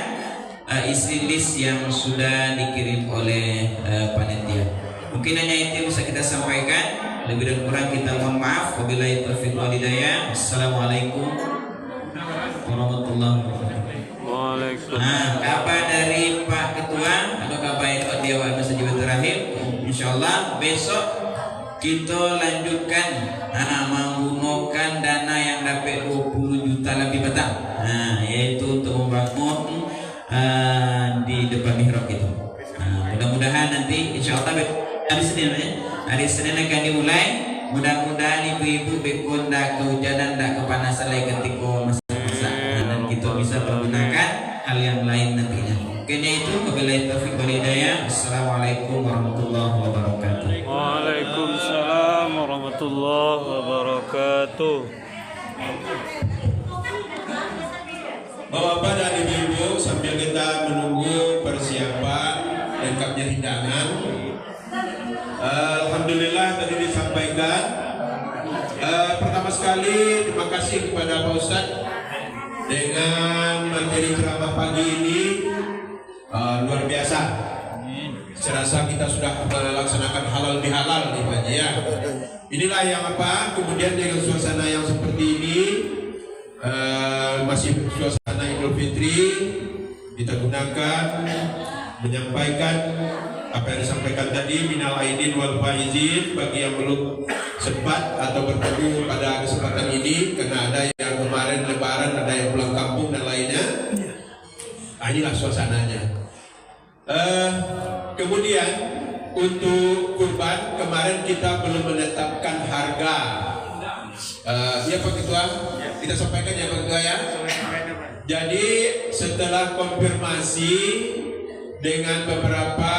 isi list yang sudah dikirim oleh panitia. Mungkin hanya itu yang bisa kita sampaikan. Lebih dan kurang kita mohon maaf. Wabillahi taufiq wal hidayah. Assalamualaikum warahmatullahi wabarakatuh. Waalaikumsalam. Kabar dari Pak Ketua atau kabar Pak Dewan Masjid Baitur Rahim, insyaallah besok kita lanjutkan menggunakan dana yang dapat 20 juta lebih batang, yaitu untuk membangun di depan mihrab itu. Mudah-mudahan nanti insyaallah hari Senin akan dimulai. Mudah-mudahan ibu-ibu bekun dak kehujanan, dak kepanasan lagi ketika masa-masa, dan kita bisa menggunakan hal yang lain nantinya. Kayaknya itu wabillahi taufiq wal hidayah. Assalamualaikum warahmatullahi wabarakatuh. Waalaikumsalam warahmatullahi wabarakatuh. Bapak dan ibu-ibu, sambil kita menunggu persiapan lengkapnya hidangan, alhamdulillah tadi disampaikan. Pertama sekali terima kasih kepada Pak Ustadz dengan materi ceramah pagi ini, luar biasa. Saya rasa kita sudah melaksanakan halal bihalal nih Pak ya. Inilah yang apa, kemudian dengan suasana yang seperti ini, masih suasana Idul Fitri, kita gunakan menyampaikan apa yang disampaikan tadi, minal aidin wal faizin, bagi yang belum sempat atau bertemu pada kesempatan ini, karena ada yang kemarin lebaran, ada yang pulang kampung dan lainnya. Nah, inilah suasananya. Kemudian untuk kurban kemarin kita belum menetapkan harga. Ya Pak Ketua, kita sampaikan ya Pak Ketua ya. Jadi setelah konfirmasi dengan beberapa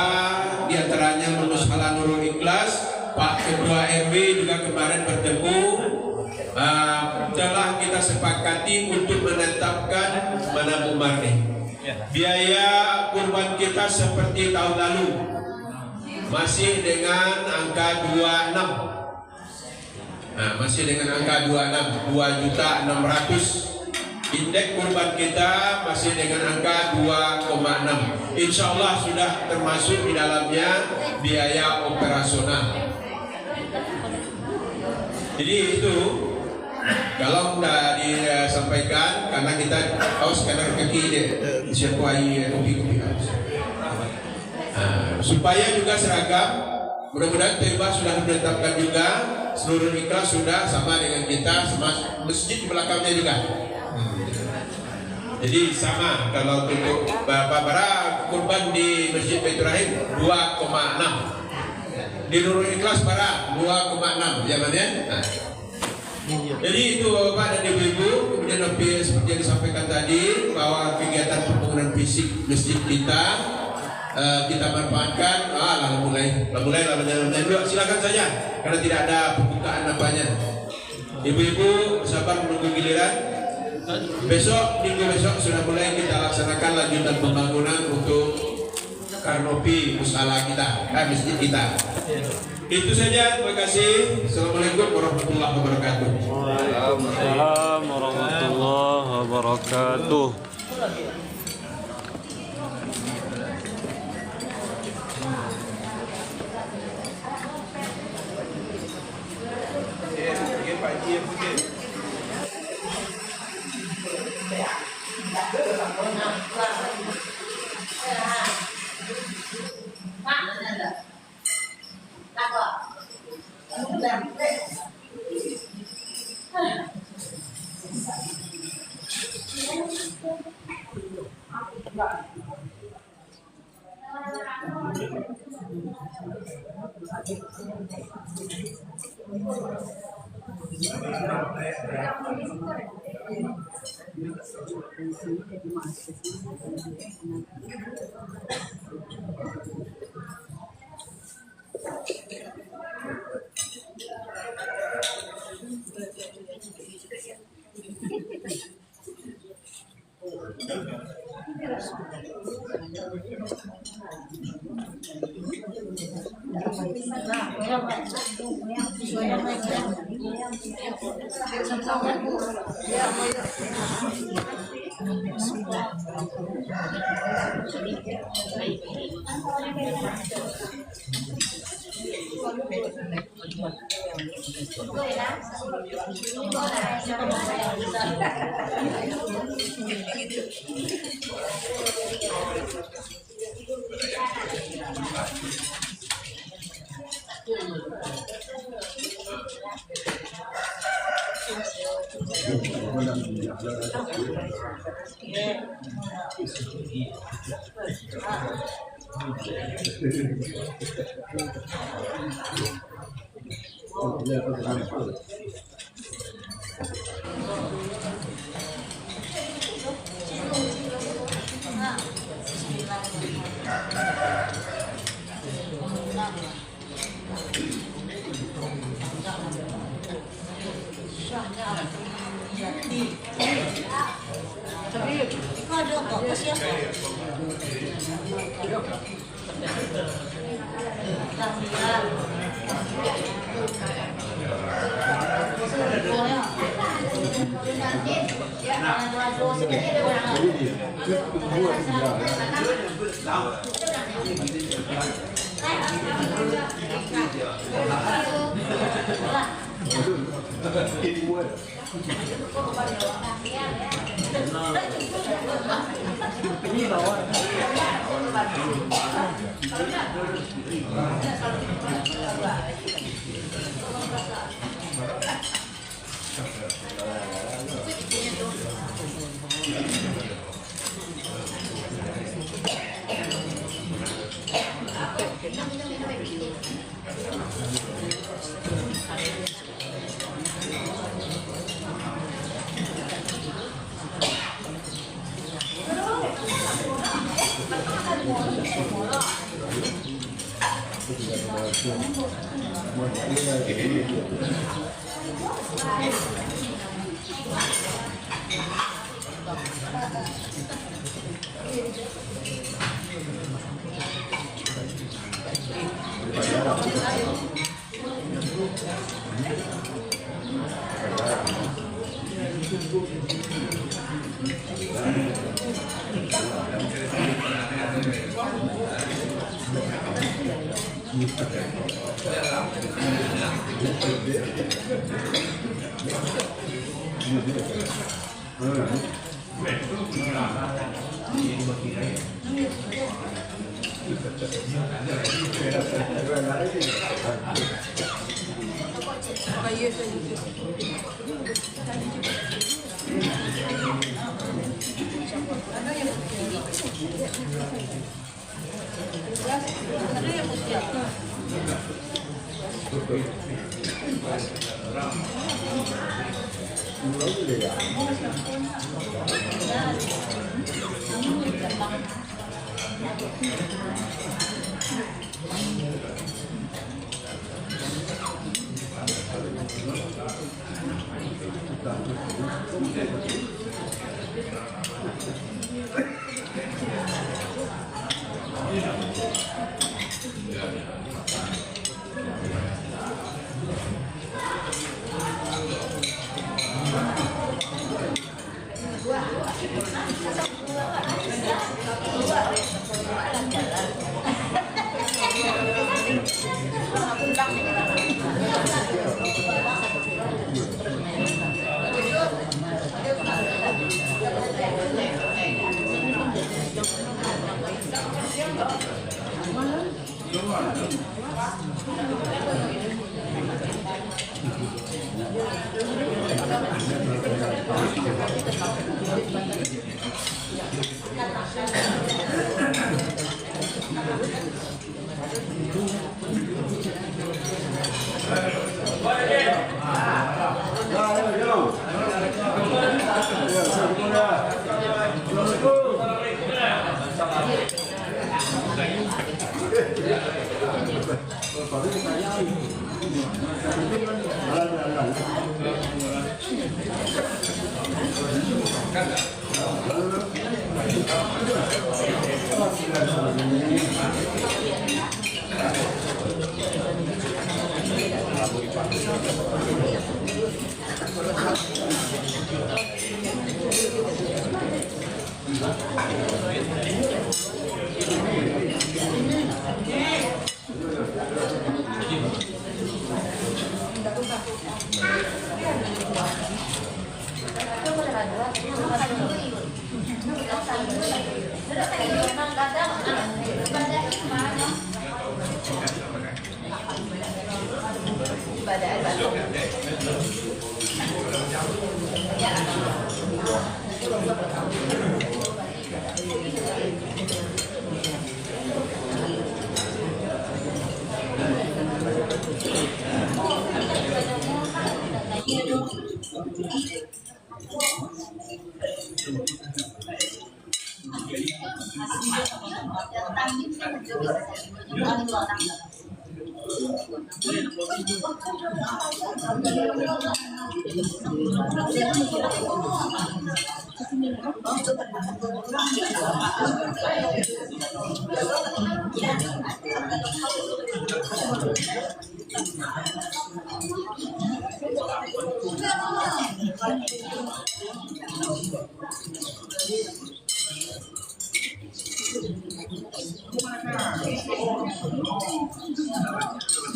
diantaranya Lulus Halal Nurul Ikhlas, Pak Ketua RW juga kemarin bertemu, telah kita sepakati untuk menetapkan mana Bu Marni. Biaya kurban kita seperti tahun lalu, masih dengan angka 26. Nah, masih dengan angka 26, 2.600.000. Indeks kurban kita masih dengan angka 2,6. Insya Allah sudah termasuk di dalamnya biaya operasional. Jadi itu kalau sudah disampaikan, karena kita scanner kaki disiapkan kopi-kopi supaya juga seragam. Mudah-mudahan Teba sudah menetapkan juga, seluruh ikhlas sudah sama dengan kita, sama masjid di belakangnya juga. Jadi sama, kalau untuk para kurban di Masjid Baitur Rahim 2,6, di Nurul Ikhlas para 2,6 zamannya. Nah. Jadi itu Bapak dan Ibu-ibu, kemudian seperti yang disampaikan tadi bahwa kegiatan pembangunan fisik masjid kita manfaatkan. Mulai silakan saja karena tidak ada pembukaan apanya. Ibu-ibu sabar menunggu giliran. Minggu besok sudah mulai kita laksanakan lanjutan pembangunan untuk kanopi musala kita, masjid kita. Itu saja, terima kasih. Assalamualaikum warahmatullahi wabarakatuh. Waalaikumsalam warahmatullahi wabarakatuh. Nah,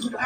Terima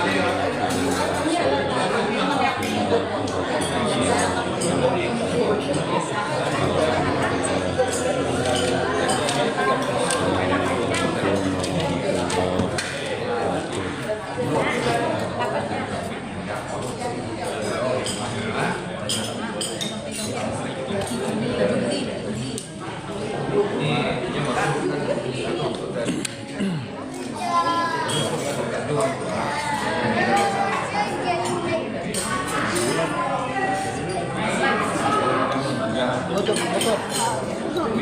kasih.